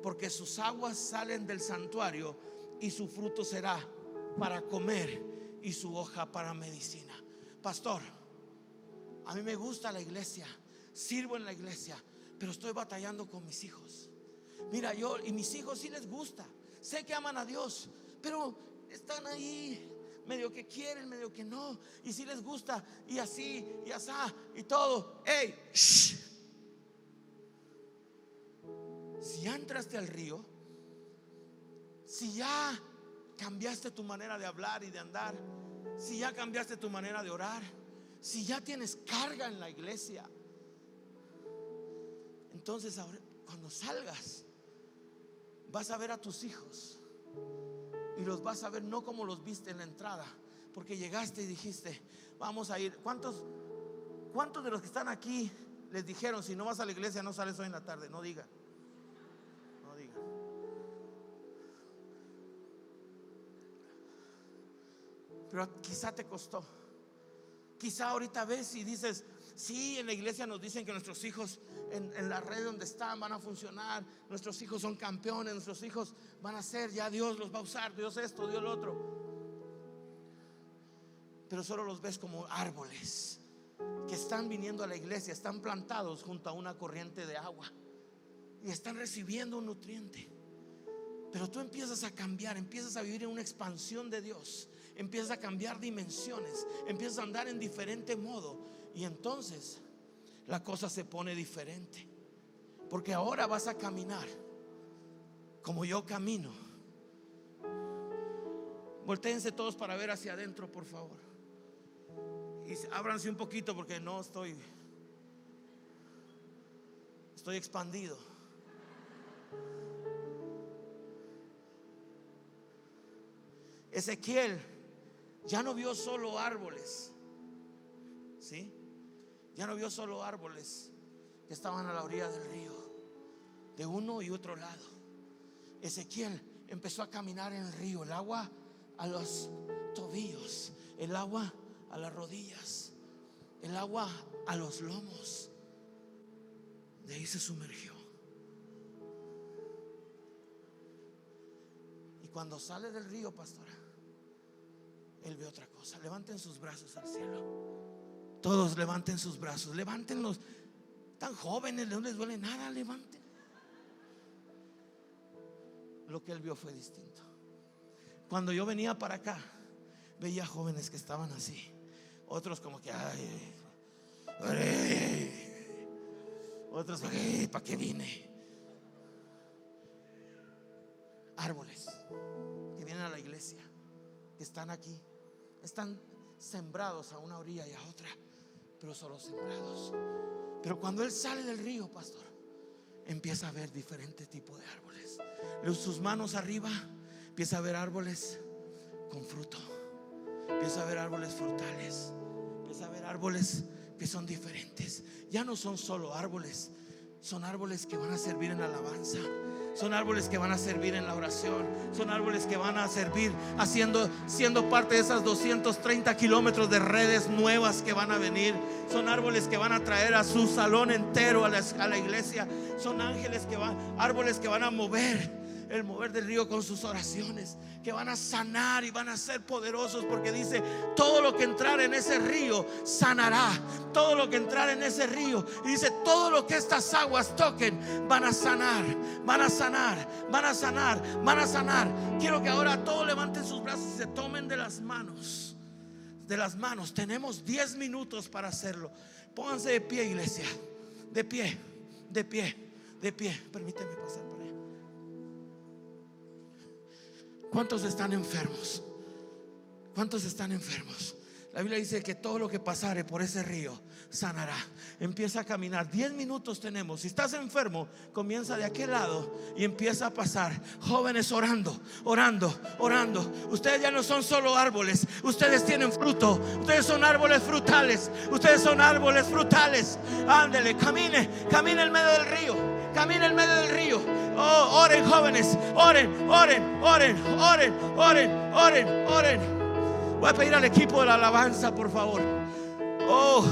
porque sus aguas salen del santuario, y su fruto será para comer y su hoja para medicina. Pastor, a mí me gusta la iglesia, sirvo en la iglesia, pero estoy batallando con mis hijos. Mira, yo y mis hijos sí les gusta, sé que aman a Dios, pero están ahí, medio que quieren, medio que no, y sí les gusta, y así, y asá, y todo. Hey, shh. Si ya entraste al río, si ya cambiaste tu manera de hablar y de andar, si ya cambiaste tu manera de orar, si ya tienes carga en la iglesia, entonces ahora, cuando salgas, vas a ver a tus hijos y los vas a ver no como los viste en la entrada, porque llegaste y dijiste, vamos a ir. ¿Cuántos de los que están aquí les dijeron, si no vas a la iglesia no sales hoy en la tarde? No digan. No digan. Pero quizá te costó. Quizá ahorita ves y dices, sí, en la iglesia nos dicen que nuestros hijos en la red donde están van a funcionar, nuestros hijos son campeones, nuestros hijos van a ser, ya Dios los va a usar, Dios esto, Dios lo otro. Pero solo los ves como árboles que están viniendo a la iglesia, están plantados junto a una corriente de agua y están recibiendo un nutriente. Pero tú empiezas a cambiar, empiezas a vivir en una expansión de Dios, empiezas a cambiar dimensiones, empiezas a andar en diferente modo, y entonces la cosa se pone diferente, porque ahora vas a caminar como yo camino. Voltéense todos para ver hacia adentro, por favor, y ábranse un poquito, porque no estoy expandido. Ezequiel ya no vio solo árboles, ¿sí? Ya no vio solo árboles que estaban a la orilla del río, de uno y otro lado. Ezequiel empezó a caminar en el río, el agua a los tobillos, el agua a las rodillas, el agua a los lomos. De ahí se sumergió. Y cuando sale del río, pastora, él ve otra cosa. Levanten sus brazos al cielo. Todos levanten sus brazos. Levántenlos. Tan jóvenes, no les duele nada. Levanten. Lo que él vio fue distinto. Cuando yo venía para acá, veía jóvenes que estaban así, otros como que otros ¿para qué vine? Árboles que vienen a la iglesia, que están aquí, están sembrados a una orilla y a otra, pero solo sembrados. Pero cuando él sale del río, pastor, empieza a ver diferentes tipos de árboles. Sus manos arriba, empieza a ver árboles con fruto, empieza a ver árboles frutales, empieza a ver árboles que son diferentes. Ya no son solo árboles, son árboles que van a servir en alabanza, son árboles que van a servir en la oración, son árboles que van a servir siendo parte de esas 230 kilómetros de redes nuevas que van a venir. Son árboles que van a traer a su salón entero a la iglesia. Son árboles que van a mover el mover del río con sus oraciones, que van a sanar y van a ser poderosos, porque dice: todo lo que entrar en ese río sanará, todo lo que entrar en ese río, y dice: todo lo que estas aguas toquen van a sanar, van a sanar, van a sanar, van a sanar. Quiero que ahora todos levanten sus brazos y se tomen de las manos. De las manos. Tenemos 10 minutos para hacerlo. Pónganse de pie, iglesia. De pie, de pie, de pie. Permíteme pasar por ahí. ¿Cuántos están enfermos? ¿Cuántos están enfermos? La Biblia dice que todo lo que pasare por ese río sanará. Empieza a caminar. 10 minutos tenemos. Si estás enfermo, comienza de aquel lado y empieza a pasar. Jóvenes orando, orando, orando. Ustedes ya no son solo árboles, ustedes tienen fruto. Ustedes son árboles frutales. Ustedes son árboles frutales. Ándele, camine, camine en medio del río. Camine en medio del río. Oh, oren, jóvenes, oren, oren, oren, oren, oren, oren, oren. Voy a pedir al equipo de la alabanza, por favor. Oh,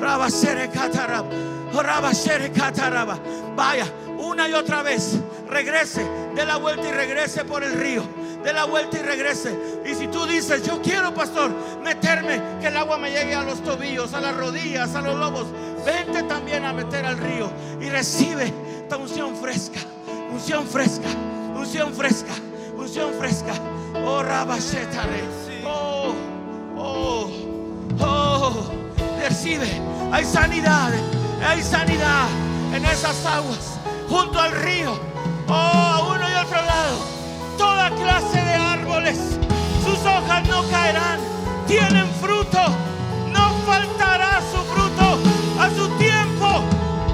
Rabasere Katarab, Rabasere Kataraba. Vaya, una y otra vez. Regrese, dé la vuelta y regrese por el río. Dé la vuelta y regrese. Y si tú dices: yo quiero, pastor, meterme, que el agua me llegue a los tobillos, a las rodillas, a los lomos, vente también a meter al río y recibe esta unción fresca. Unción fresca, unción fresca, unción fresca. Oh, Rabashetare. Oh, oh, oh, recibe. Hay sanidad en esas aguas, junto al río. Oh, a uno y otro lado, toda clase de árboles, sus hojas no caerán, tienen fruto, no faltará su fruto. A su tiempo,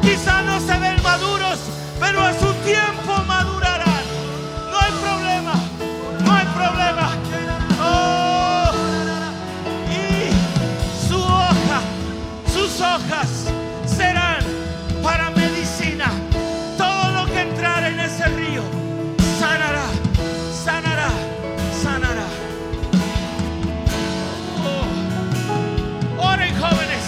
quizá no se ven maduros, pero a su tiempo madurarán. No hay problema, no hay problema. Oh, y sus hojas serán para medicina. Todo lo que entrara en ese río sanará, sanará, sanará. Oh, oren, jóvenes.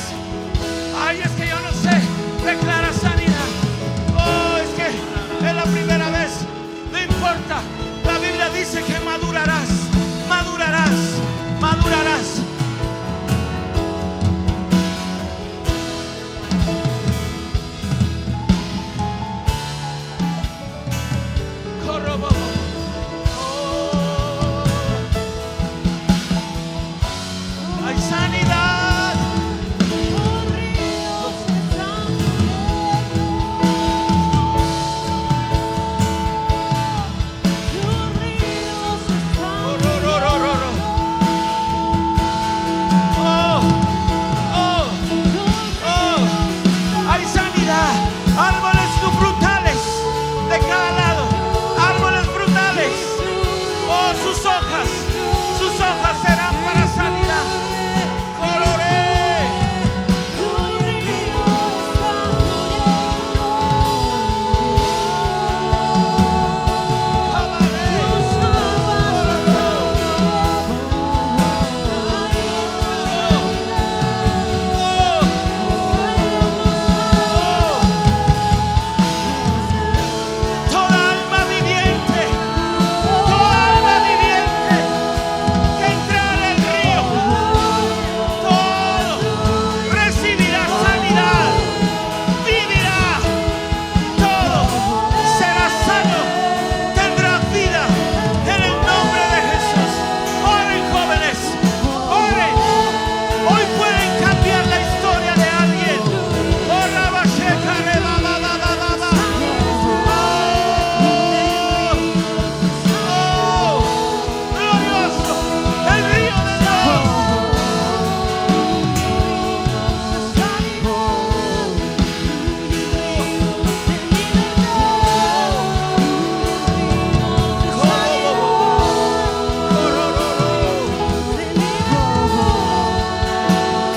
Ay, es que yo no sé, declara sanidad. Oh, es que es la primera vez. No importa, la Biblia dice que madurarás, madurarás, madurarás. Hay sanidad. Hay sanidad. Árboles frutales de cada lado. Árboles frutales. Oh, sus hojas serán para sanidad. Toda alma viviente que entrara al río, todo recibirá sanidad, vivirá, todo será sano, tendrá vida en el nombre de Jesús. Oren, jóvenes, oren. Hoy pueden cambiar la historia de alguien. Oh, Rabasheka, reba, ba, ba, ba, ba, ba. Oh, glorioso, el río de Dios.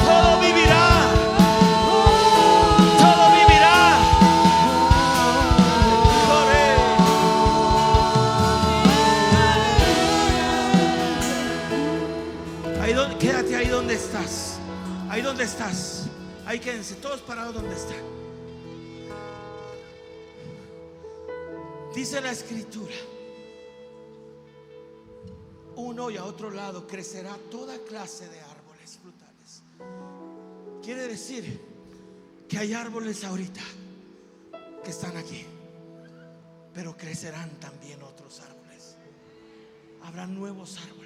Todo vivirá, todo vivirá. Quédate ahí donde estás. Ahí donde estás. Ahí quédense todos parados donde están. Dice la escritura: uno y a otro lado crecerá toda clase de árboles frutales. Quiere decir que hay árboles ahorita que están aquí, pero crecerán también otros árboles. Habrá nuevos árboles.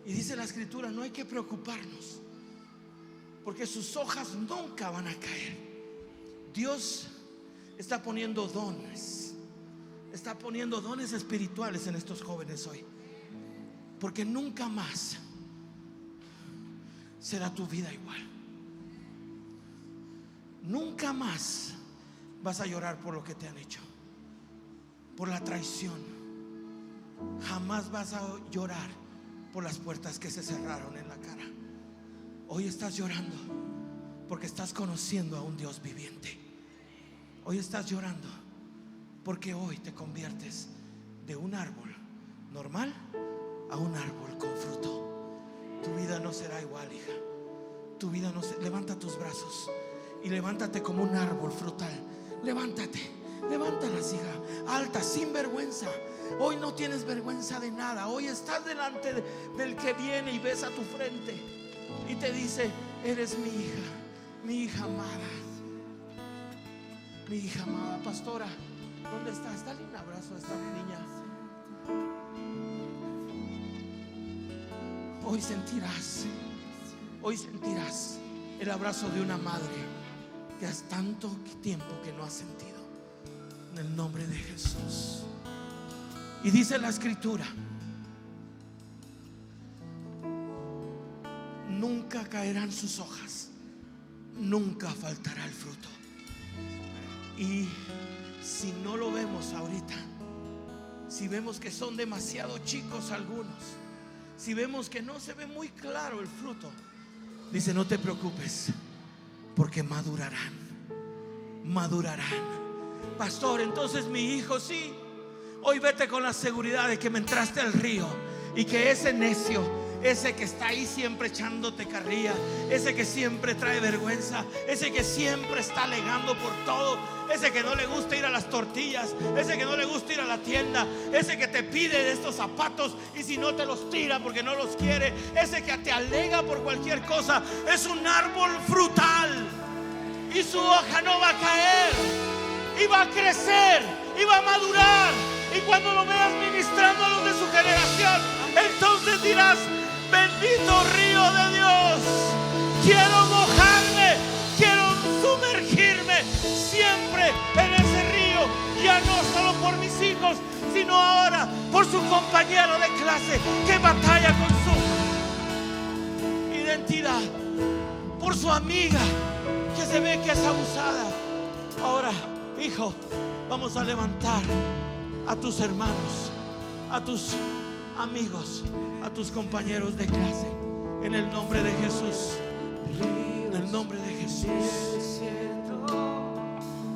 Y dice la escritura: no hay que preocuparnos, porque sus hojas nunca van a caer. Dios está poniendo dones, está poniendo dones espirituales en estos jóvenes hoy, porque nunca más será tu vida igual. Nunca más vas a llorar por lo que te han hecho, por la traición. Jamás vas a llorar por las puertas que se cerraron en la cara. Hoy estás llorando porque estás conociendo a un Dios viviente. Hoy estás llorando porque hoy te conviertes de un árbol normal a un árbol con fruto. Tu vida no será igual, hija. Tu vida no se... Levanta tus brazos y levántate como un árbol frutal. Levántate, levántalas, hija, alta, sin vergüenza. Hoy no tienes vergüenza de nada. Hoy estás delante del que viene y besa tu frente y te dice: eres mi hija amada. Mi hija amada. Pastora, ¿dónde estás? Dale un abrazo a esta niña. Hoy sentirás el abrazo de una madre que hace tanto tiempo que no has sentido, en el nombre de Jesús. Y dice la escritura: nunca caerán sus hojas, nunca faltará el fruto. Y si no lo vemos ahorita, si vemos que son demasiado chicos algunos, si vemos que no se ve muy claro el fruto, dice: no te preocupes, porque madurarán. Pastor, entonces mi hijo, sí, hoy vete con la seguridad de que me entraste al río y que ese necio, ese que está ahí siempre echándote carrilla, ese que siempre trae vergüenza, ese que siempre está alegando por todo, ese que no le gusta ir a las tortillas, ese que no le gusta ir a la tienda, ese que te pide de estos zapatos y si no te los tira porque no los quiere, ese que te alega por cualquier cosa, es un árbol frutal y su hoja no va a caer, y va a crecer, y va a madurar. Y cuando lo veas ministrando a los de su generación, entonces dirás: bendito río de Dios, quiero mojarme, quiero sumergirme siempre en ese río, ya no solo por mis hijos, sino ahora por su compañero de clase que batalla con su identidad, por su amiga que se ve que es abusada. Ahora, hijo, vamos a levantar a tus hermanos, a tus amigos, a tus compañeros de clase, en el nombre de Jesús, en el nombre de Jesús.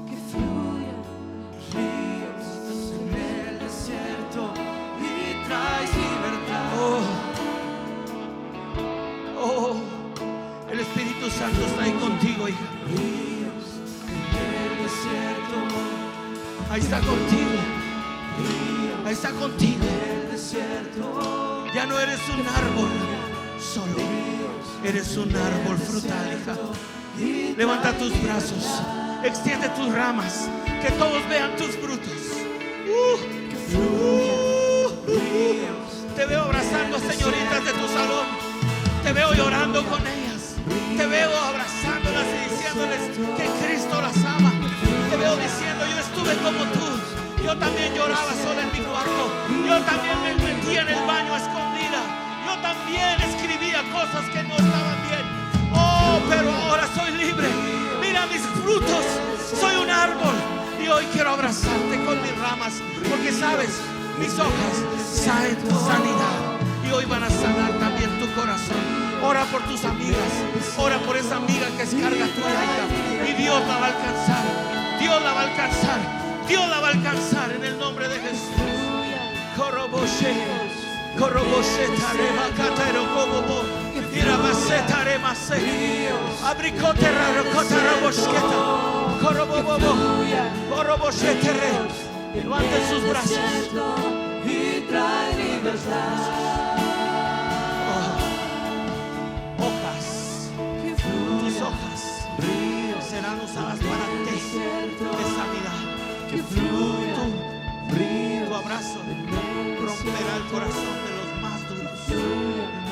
Que fluyan ríos en el desierto y traes libertad. Oh, el Espíritu Santo está ahí contigo, hija. Ríos en el desierto. Ahí está contigo. Ahí está contigo. Ya no eres un árbol solo, eres un árbol frutal, hija. Levanta tus brazos, extiende tus ramas, que todos vean tus frutos. Te veo abrazando a señoritas de tu salón, te veo llorando con ellas, te veo abrazándolas y diciéndoles que Cristo las ama. Te veo diciendo: yo estuve como tú, yo también lloraba sola en mi cuarto, yo también me metía en el baño a escondida, yo también escribía cosas que no estaban bien. Oh, pero ahora soy libre. Mira mis frutos, soy un árbol y hoy quiero abrazarte con mis ramas, porque sabes, mis hojas saben tu sanidad y hoy van a sanar también tu corazón. Ora por tus amigas, ora por esa amiga que es carga tuya, hija, y Dios la va a alcanzar. Dios la va a alcanzar, Dios la va a alcanzar en el nombre de Jesús. Coroboshe, coroboshe, tarema, catero, cobobo, irabase, tarema, se, abricote, rarocota, rabosqueta, corobobobo, coroboshe, terre. Levanten sus brazos. Y trae libertad. Hojas, tus hojas serán usadas para té de sanidad. Tu abrazo romperá el corazón de los más duros. En el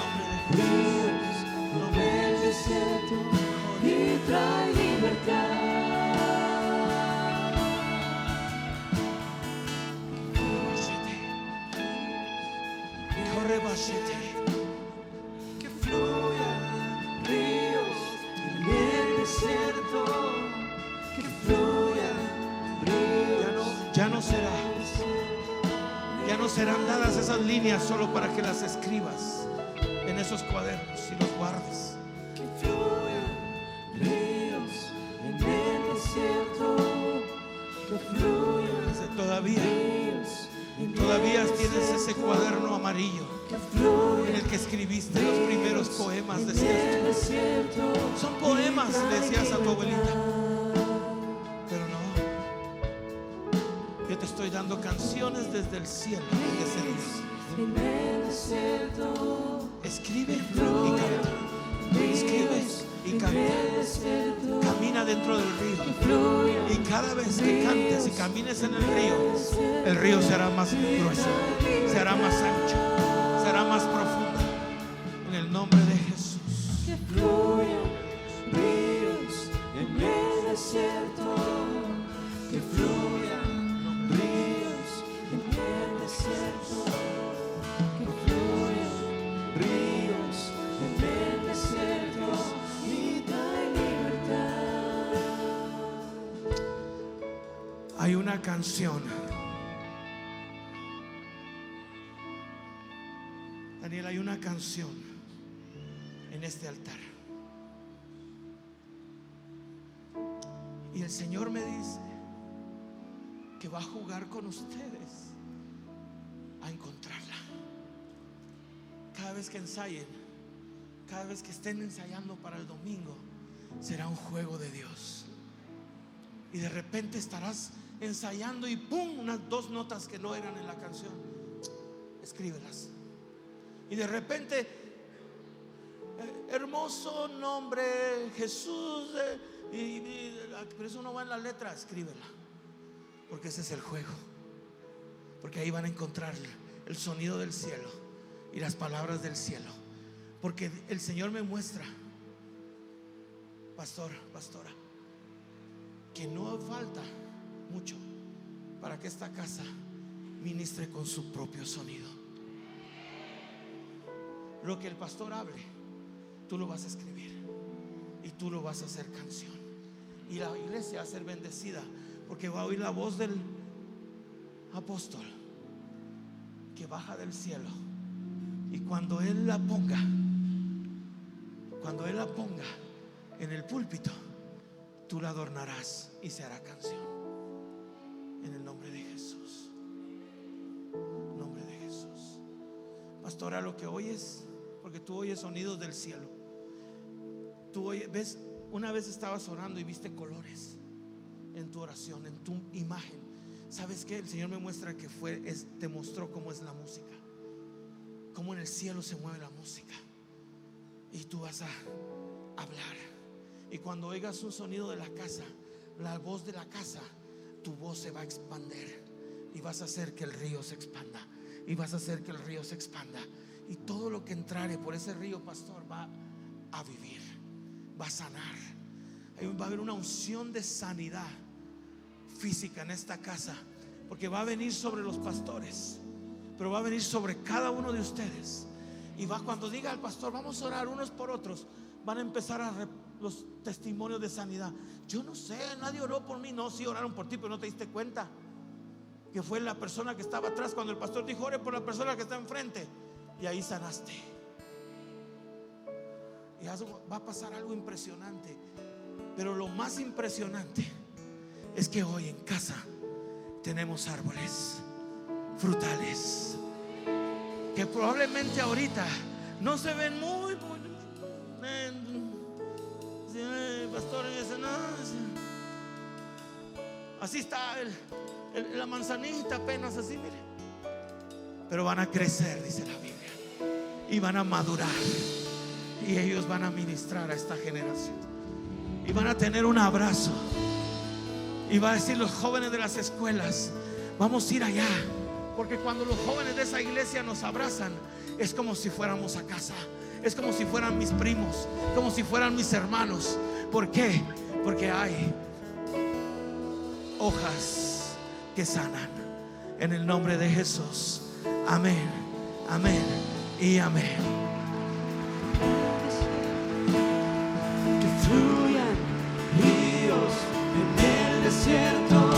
nombre de Jesús. Y trae libertad. Corre, bachete. Que fluya nos serán dadas esas líneas solo para que las escribas en esos cuadernos y los guardes. Que fluyan ríos en el desierto. Que fluyan Todavía ríos en Todavía el tienes ese desierto. cuaderno amarillo Que en fluyan el que escribiste los primeros poemas de en el César. desierto. Son poemas, Y le decías a tu abuelita. libertad. Pero no, yo te estoy dando canciones desde el cielo, desde Dios. En el desierto. Escribe y canta. Escribe y canta. Camina dentro del río. Y cada vez que cantes y camines en el río será más grueso, será más ancho, será más profundo. En el nombre de Jesús. Que fluyan ríos en el desierto. Que fluyan ríos en el desierto. Que fluyan ríos en el desierto. Y trae libertad. Hay una canción. Daniel, hay una canción en este altar. Y el Señor me dice que va a jugar con ustedes a encontrarla. Cada vez que ensayen, cada vez que estén ensayando para el domingo, será un juego de Dios. Y de repente estarás ensayando y ¡pum! Unas 2 notas que no eran en la canción. Escríbelas. Y de repente, hermoso nombre, Jesús. Pero eso no va en la letra, escríbela. Porque ese es el juego. Porque ahí van a encontrar el sonido del cielo y las palabras del cielo. Porque el Señor me muestra, pastor, pastora, que no falta mucho para que esta casa ministre con su propio sonido. Lo que el pastor hable, tú lo vas a escribir y tú lo vas a hacer canción. Y la iglesia va a ser bendecida porque va a oír la voz del apóstol que baja del cielo. Y cuando él la ponga en el púlpito, tú la adornarás y se hará canción. En el nombre de Jesús. Nombre de Jesús. Pastora, lo que oyes, porque tú oyes sonidos del cielo. Tú oyes, ves, una vez estabas orando y viste colores en tu oración, en tu imagen. ¿Sabes qué? El Señor me muestra que te mostró cómo es la música, cómo en el cielo se mueve la música. Y tú vas a hablar. Y cuando oigas un sonido de la casa, la voz de la casa, tu voz se va a expandir. Y vas a hacer que el río se expanda. Y vas a hacer que el río se expanda. Y todo lo que entrare por ese río, pastor, va a vivir, va a sanar. Va a haber una unción de sanidad física en esta casa. Porque va a venir sobre los pastores, pero va a venir sobre cada uno de ustedes. Y va, cuando diga al pastor, vamos a orar unos por otros, van a empezar los testimonios de sanidad. Yo no sé, nadie oró por mí. No, sí oraron por ti, pero no te diste cuenta que fue la persona que estaba atrás. Cuando el pastor dijo, ore por la persona que está enfrente, y ahí sanaste. Y va a pasar algo impresionante. Pero lo más impresionante es que hoy en casa tenemos árboles frutales que probablemente ahorita no se ven muy pastor, no, así está la manzanita apenas así, mire. Pero van a crecer, dice la Biblia, y van a madurar, y ellos van a ministrar a esta generación, y van a tener un abrazo. Y va a decir los jóvenes de las escuelas, vamos a ir allá. Porque cuando los jóvenes de esa iglesia nos abrazan, es como si fuéramos a casa. Es como si fueran mis primos, como si fueran mis hermanos. ¿Por qué? Porque hay hojas que sanan. En el nombre de Jesús. Amén, amén y amén. Que fluyan ríos en el desierto.